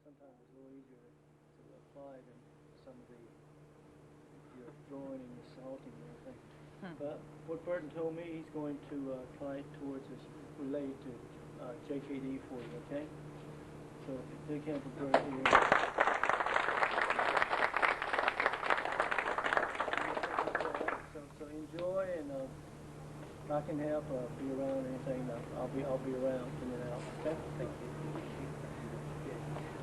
sometimes it's a little easier to apply than some of the your drawing and the salting and everything. But what Burton told me, he's going to apply it towards this related to JKD for you, okay? So they can't prepare here. So enjoy, and if I can help be around or anything, I'll be around in and out. Okay? Thank you.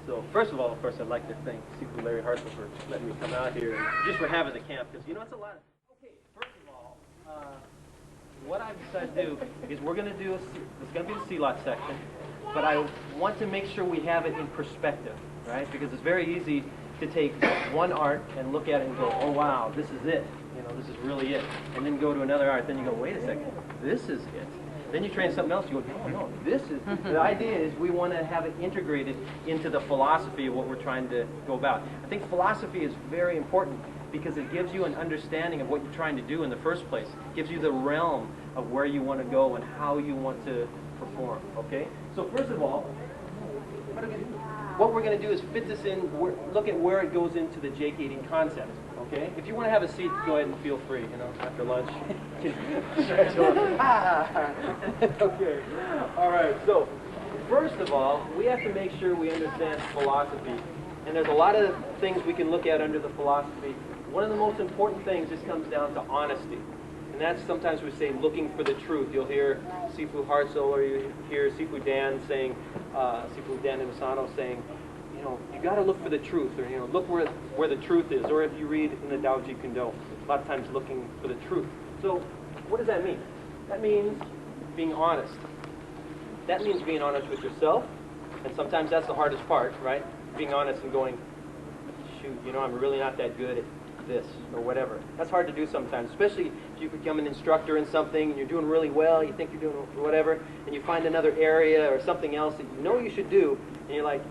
So first of all, of course, I'd like to thank Sifu Larry Hartsell for letting me come out here and just for having the camp, because you know it's a lot. Okay, first of all, what I've decided to do is we're going to do it's going to be the C-lot section, but I want to make sure we have it in perspective, right? Because it's very easy to take one art and look at it and go, oh wow, this is it. You know, this is really it. And then go to another art, then you go, wait a second, this is it. Then you train something else, you go, no, this is, the idea is we want to have it integrated into the philosophy of what we're trying to go about. I think philosophy is very important because it gives you an understanding of what you're trying to do in the first place. It gives you the realm of where you want to go and how you want to perform, okay? So first of all, what we're going to do is fit this in, look at where it goes into the JKD concept. Okay? If you want to have a seat, go ahead and feel free, you know, after lunch. Okay. All right. So, first of all, we have to make sure we understand philosophy. And there's a lot of things we can look at under the philosophy. One of the most important things just comes down to honesty. And that's sometimes we say looking for the truth. You'll hear Sifu Hartsell or you hear Sifu Dan saying, Sifu Dan Inosano saying, you know, you got to look for the truth, or you know, look where the truth is. Or if you read in the Tao Jeet Kune Do, a lot of times looking for the truth. So, what does that mean? That means being honest. That means being honest with yourself, and sometimes that's the hardest part, right? Being honest and going, shoot, you know, I'm really not that good at this or whatever. That's hard to do sometimes, especially if you become an instructor in something and you're doing really well, you think you're doing whatever, and you find another area or something else that you know you should do, and you're like,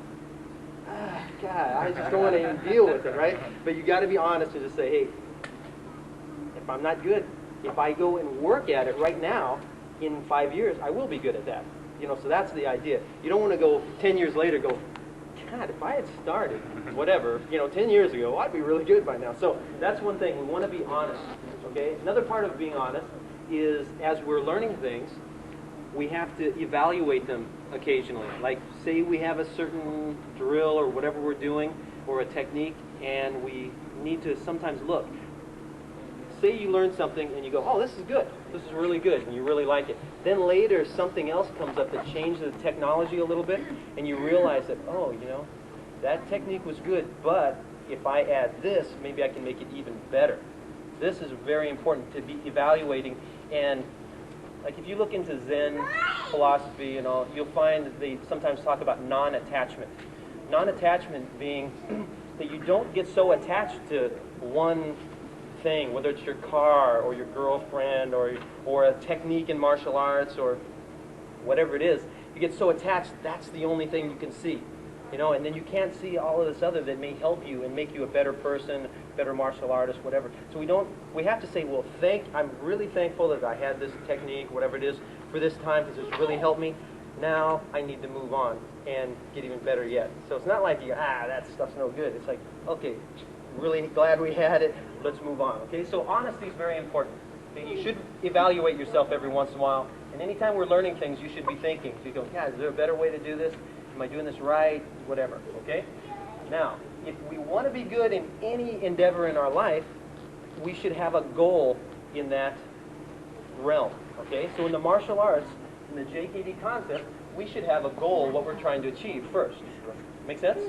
God, I just don't want to even deal with it, right? But you got to be honest and just say, hey, if I'm not good, if I go and work at it right now, in 5 years, I will be good at that. You know, so that's the idea. You don't want to go 10 years later, go, God, if I had started, whatever, you know, 10 years ago, I'd be really good by now. So that's one thing. We want to be honest, okay? Another part of being honest is as we're learning things, we have to evaluate them occasionally. Like, say we have a certain drill or whatever we're doing, or a technique, and we need to sometimes look. Say you learn something and you go, oh, this is good. This is really good, and you really like it. Then later, something else comes up that changes the technology a little bit, and you realize that, oh, you know, that technique was good, but if I add this, maybe I can make it even better. This is very important to be evaluating. And like if you look into Zen philosophy and all, you'll find that they sometimes talk about non-attachment. Non-attachment being that you don't get so attached to one thing, whether it's your car or your girlfriend or a technique in martial arts or whatever it is. You get so attached, that's the only thing you can see. You know, and then you can't see all of this other that may help you and make you a better person, better martial artist, whatever. So we have to say, well, I'm really thankful that I had this technique, whatever it is, for this time because it's really helped me. Now I need to move on and get even better yet. So it's not like that stuff's no good. It's like, okay, really glad we had it. Let's move on. Okay, so honesty is very important. You should evaluate yourself every once in a while. And anytime we're learning things, you should be thinking. You go, is there a better way to do this? Am I doing this right? Whatever, okay? Now, if we want to be good in any endeavor in our life, we should have a goal in that realm, okay? So in the martial arts, in the JKD concept, we should have a goal, what we're trying to achieve first. Make sense?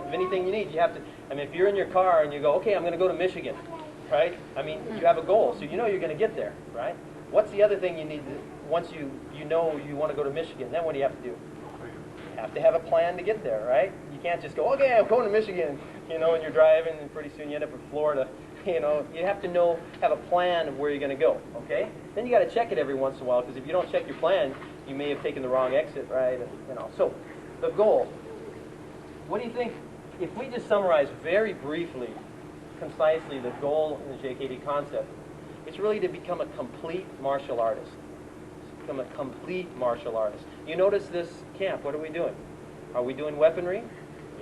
If anything you need, you have to, I mean, if you're in your car and you go, okay, I'm going to go to Michigan, right? I mean, you have a goal, so you know you're going to get there, right? What's the other thing you need to, once you know you want to go to Michigan, then what do you have to do? Have to have a plan to get there, right? You can't just go, okay, I'm going to Michigan, you know, and you're driving, and pretty soon you end up in Florida. You know, you have to have a plan of where you're going to go, okay? Then you got to check it every once in a while, because if you don't check your plan, you may have taken the wrong exit, right? And, you know, so the goal. What do you think? If we just summarize very briefly, concisely, the goal in the JKD concept, it's really to become a complete martial artist. Become a complete martial artist. You notice this camp, what are we doing? Are we doing weaponry?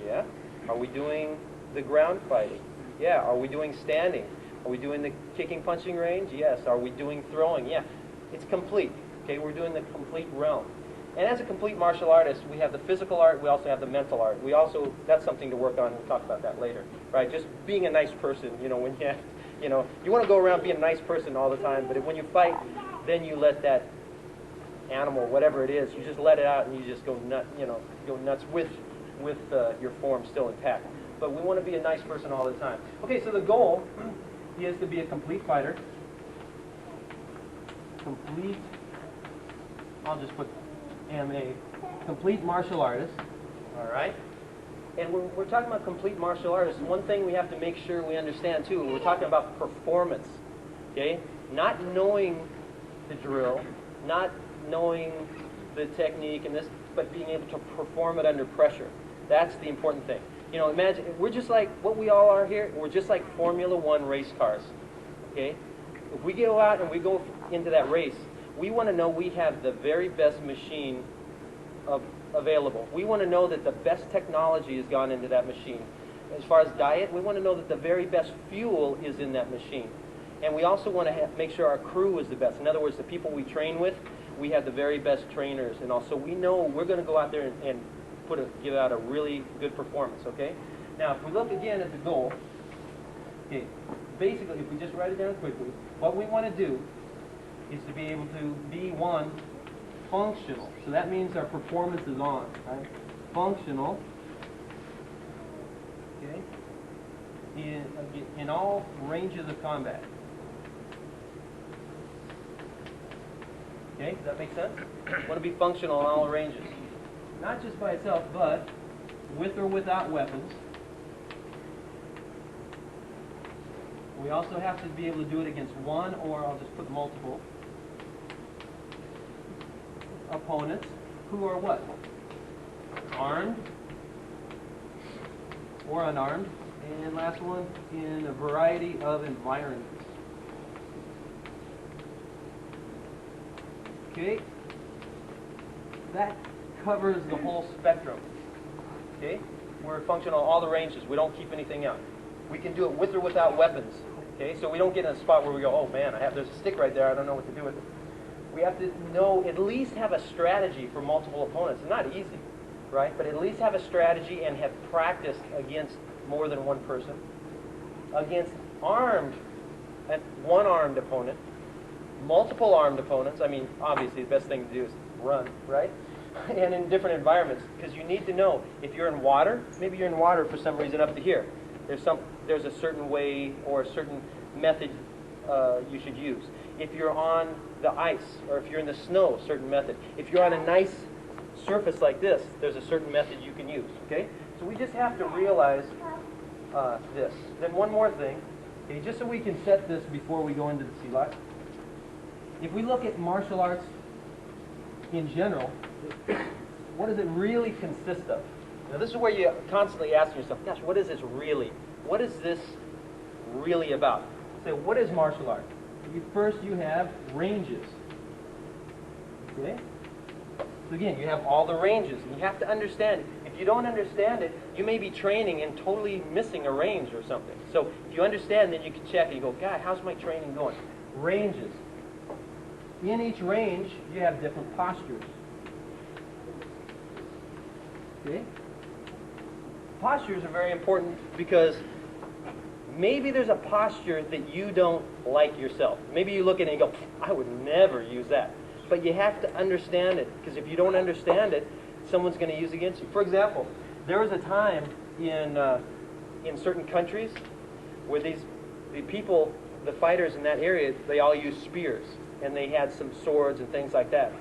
Yeah. Are we doing the ground fighting? Yeah. Are we doing standing? Are we doing the kicking, punching range? Yes. Are we doing throwing? Yeah. It's complete. Okay, we're doing the complete realm. And as a complete martial artist, we have the physical art, we also have the mental art. We also, that's something to work on, we'll talk about that later, right? Just being a nice person, you know, when you have, you know, you want to go around being a nice person all the time, but when you fight, then you let that animal, whatever it is, you just let it out and you just go nuts with your form still intact. But we want to be a nice person all the time. Okay, so the goal is to be a complete fighter. Complete, I'll just put am a complete martial artist, all right? And we're talking about complete martial artists. One thing we have to make sure we understand too, we're talking about performance, okay? Not knowing the drill, not knowing the technique and this, but being able to perform it under pressure. That's the important thing. You know, imagine, we're just like, what we all are here, we're just like Formula One race cars, okay? If we go out and we go into that race, we want to know we have the very best machine available. We want to know that the best technology has gone into that machine. As far as diet, we want to know that the very best fuel is in that machine. And we also want to make sure our crew is the best. In other words, the people we train with, we have the very best trainers. And also we know we're going to go out there and give out a really good performance, okay? Now, if we look again at the goal, okay, basically, if we just write it down quickly, what we want to do is to be able to be, one, functional. So that means our performance is on, right? Functional, okay, in all ranges of combat. Okay, does that make sense? Want to be functional in all ranges. Not just by itself, but with or without weapons. We also have to be able to do it against one, or I'll just put multiple, opponents who are what? Armed or unarmed. And last one, in a variety of environments. Okay? That covers the whole spectrum. Okay? We're functional all the ranges. We don't keep anything out. We can do it with or without weapons. Okay? So we don't get in a spot where we go, oh man, there's a stick right there, I don't know what to do with it. We have to know, at least have a strategy for multiple opponents. It's not easy, right? But at least have a strategy and have practiced against more than one person, against one armed opponent, multiple armed opponents. I mean, obviously the best thing to do is run, right? And in different environments, because you need to know, if you're in water, maybe you're in water for some reason up to here. There's a certain way or a certain method you should use. If you're on the ice, or if you're in the snow, certain method. If you're on a nice surface like this, there's a certain method you can use, okay? So we just have to realize this. Then one more thing, okay, just so we can set this before we go into the silat. If we look at martial arts in general, what does it really consist of? Now this is where you constantly ask yourself, gosh, what is this really? What is this really about? So what is martial art? First you have ranges. Okay? So again, you have all the ranges, and you have to understand it. If you don't understand it, you may be training and totally missing a range or something. So if you understand, then you can check and you go, God, how's my training going? Ranges. In each range, you have different postures. Okay? Postures are very important because maybe there's a posture that you don't like yourself. Maybe you look at it and go, I would never use that. But you have to understand it, because if you don't understand it, someone's going to use it against you. For example, there was a time in certain countries where the people, the fighters in that area, they all used spears, and they had some swords and things like that.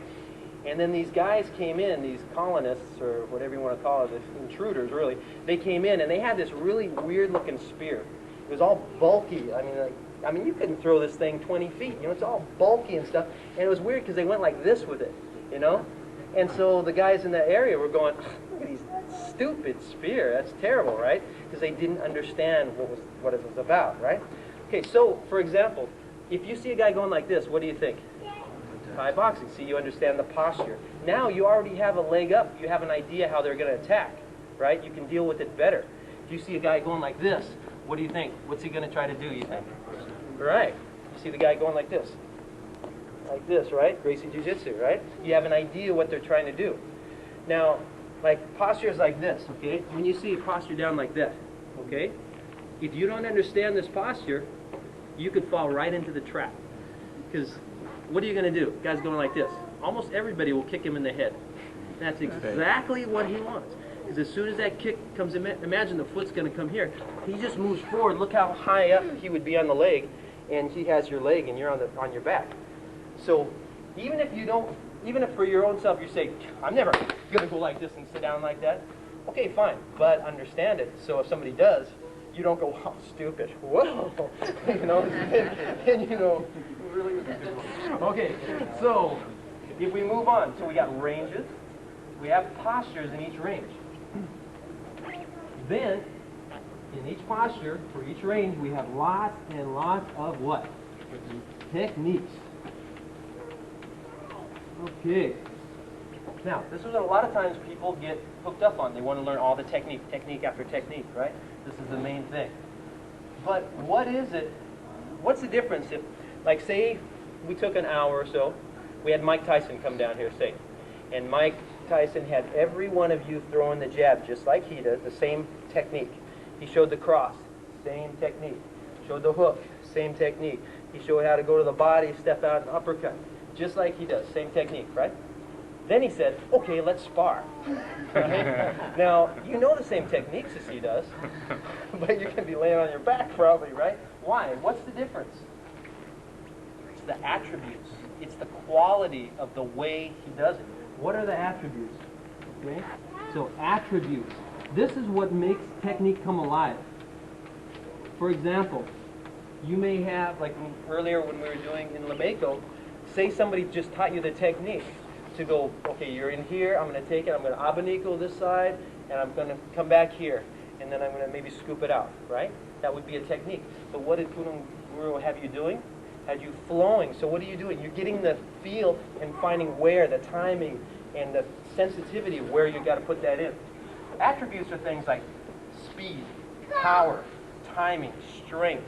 And then these guys came in, these colonists, or whatever you want to call it, the intruders really, they came in and they had this really weird looking spear. It was all bulky. I mean, you couldn't throw this thing 20 feet. You know, it's all bulky and stuff. And it was weird because they went like this with it, you know? And so the guys in that area were going, look at these stupid spear. That's terrible, right? Because they didn't understand what it was about, right? Okay, so, for example, if you see a guy going like this, what do you think? Thai boxing. See, you understand the posture. Now you already have a leg up. You have an idea how they're going to attack, right? You can deal with it better. If you see a guy going like this, what do you think? What's he going to try to do, you think? Right. You see the guy going like this, right? Gracie Jiu-Jitsu, right? You have an idea what they're trying to do. Now, like posture is like this, okay? When you see a posture down like that, okay? If you don't understand this posture, you could fall right into the trap. Because what are you going to do? Guy's going like this. Almost everybody will kick him in the head. That's exactly what he wants. Because as soon as that kick comes in, imagine the foot's going to come here. He just moves forward. Look how high up he would be on the leg, and he has your leg, and you're on your back. So even if for your own self you say, I'm never going to go like this and sit down like that, okay, fine, but understand it. So if somebody does, you don't go, oh, stupid, whoa, you know, and you know, really. Okay, so if we move on, so we got ranges, we have postures in each range. Then, in each posture, for each range, we have lots and lots of what? Techniques. Okay. Now, this is what a lot of times people get hooked up on. They want to learn all the technique after technique, right? This is the main thing. But what is it? What's the difference if, like, say we took an hour or so, we had Mike Tyson come down here, say, and Mike Tyson had every one of you throwing the jab just like he does, the same technique. He showed the cross, same technique. Showed the hook, same technique. He showed how to go to the body, step out, and uppercut, just like he does, same technique, right? Then he said, okay, let's spar. Right? Now, you know the same techniques as he does, but you're going to be laying on your back probably, right? Why? What's the difference? It's the attributes. It's the quality of the way he does it. What are the attributes? Okay? So attributes. This is what makes technique come alive. For example, you may have, like earlier when we were doing in Røbekk, say somebody just taught you the technique to go, okay, you're in here, I'm going to take it, I'm going to abanico this side, and I'm going to come back here, and then I'm going to maybe scoop it out, right? That would be a technique. But what did Kunung Guru have you doing? Had you flowing. So what are you doing? You're getting the feel and finding where, the timing, and the sensitivity of where you got to put that in. Attributes are things like speed, power, timing, strength,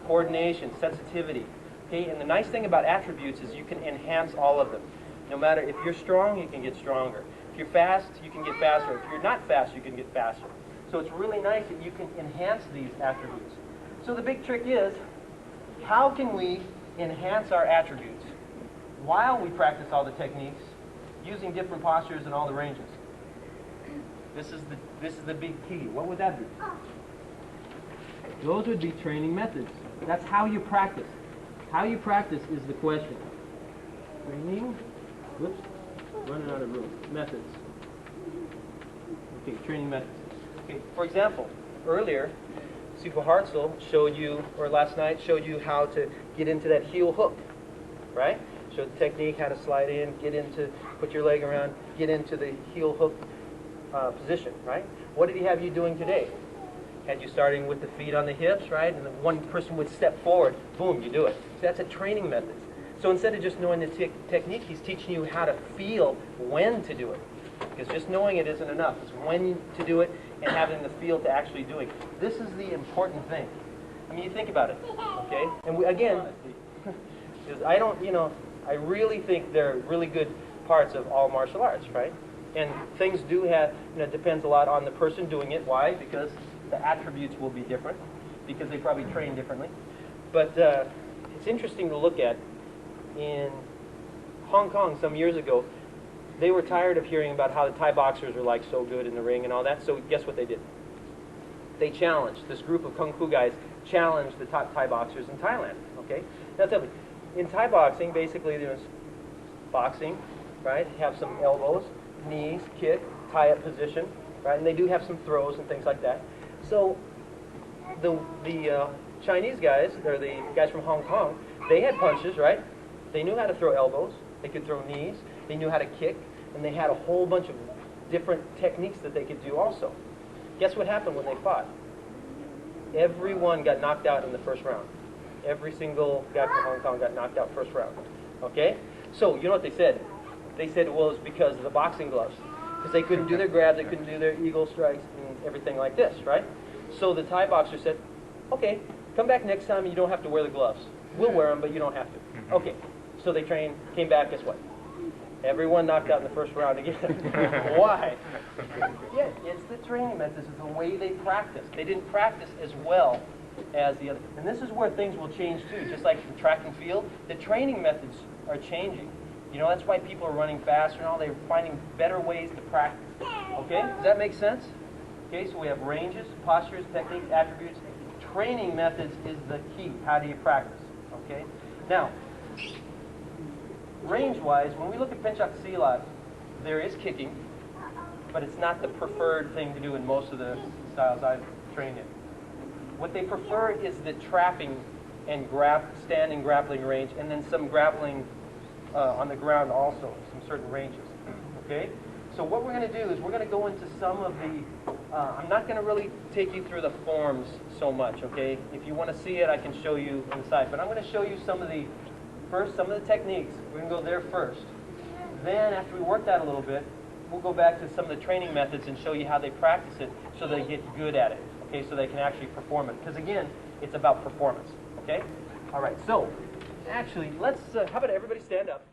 coordination, sensitivity. Okay, and the nice thing about attributes is you can enhance all of them. No matter if you're strong, you can get stronger. If you're fast, you can get faster. If you're not fast, you can get faster. So it's really nice that you can enhance these attributes. So the big trick is, how can we enhance our attributes while we practice all the techniques using different postures and all the ranges? This is the big key. What would that be? Those would be training methods. That's how you practice. How you practice is the question. Training, whoops, running out of room. Methods. Okay, training methods. Okay, for example, earlier, Super Hartsells showed you, or last night, showed you how to get into that heel hook, right? Showed the technique, how to slide in, put your leg around, get into the heel hook position, right? What did he have you doing today? Had you starting with the feet on the hips, right? And then one person would step forward, boom, you do it. So that's a training method. So instead of just knowing the technique, he's teaching you how to feel when to do it. Because just knowing it isn't enough. It's when to do it and having the feel to actually doing it. This is the important thing. I mean, you think about it, okay? And again, because I really think they're really good parts of all martial arts, right? And things do have, depends a lot on the person doing it. Why? Because the attributes will be different, because they probably train differently. But it's interesting to look at. In Hong Kong some years ago, they were tired of hearing about how the Thai boxers were like so good in the ring and all that, so guess what they did? They challenged, this group of Kung Fu guys challenged the top Thai boxers in Thailand, okay? Now tell me, in Thai boxing, basically there's boxing, right? Have some elbows, knees, kick, tie-up position, right? And they do have some throws and things like that. So the Chinese guys, or the guys from Hong Kong, they had punches, right? They knew how to throw elbows, they could throw knees, they knew how to kick, and they had a whole bunch of different techniques that they could do also. Guess what happened when they fought? Everyone got knocked out in the first round. Every single guy from Hong Kong got knocked out first round. Okay? So, you know what they said? They said, well, it's because of the boxing gloves. Because they couldn't do their grabs, they couldn't do their eagle strikes, and everything like this, right? So the Thai boxer said, okay, come back next time and you don't have to wear the gloves. We'll wear them, but you don't have to. Okay. So they trained, came back, guess what? Everyone knocked out in the first round again. Why? Yeah, it's the training methods. It's the way they practice. They didn't practice as well as the other. And this is where things will change too. Just like the track and field, the training methods are changing. You know, that's why people are running faster and all. They're finding better ways to practice. Okay? Does that make sense? Okay, so we have ranges, postures, techniques, attributes. Training methods is the key. How do you practice? Okay? Now, range-wise, when we look at pinchak silat, there is kicking, but it's not the preferred thing to do in most of the styles I've trained in. What they prefer is the trapping and standing grappling range, and then some grappling on the ground also, some certain ranges. Okay? So what we're going to do is we're going to go into some of the, I'm not going to really take you through the forms so much, okay? If you want to see it, I can show you on the side, but I'm going to show you some of the techniques. We're going to go there first. Then, after we work that a little bit, we'll go back to some of the training methods and show you how they practice it so they get good at it, okay, so they can actually perform it. Because, again, it's about performance, okay? All right, so, actually, let's, how about everybody stand up?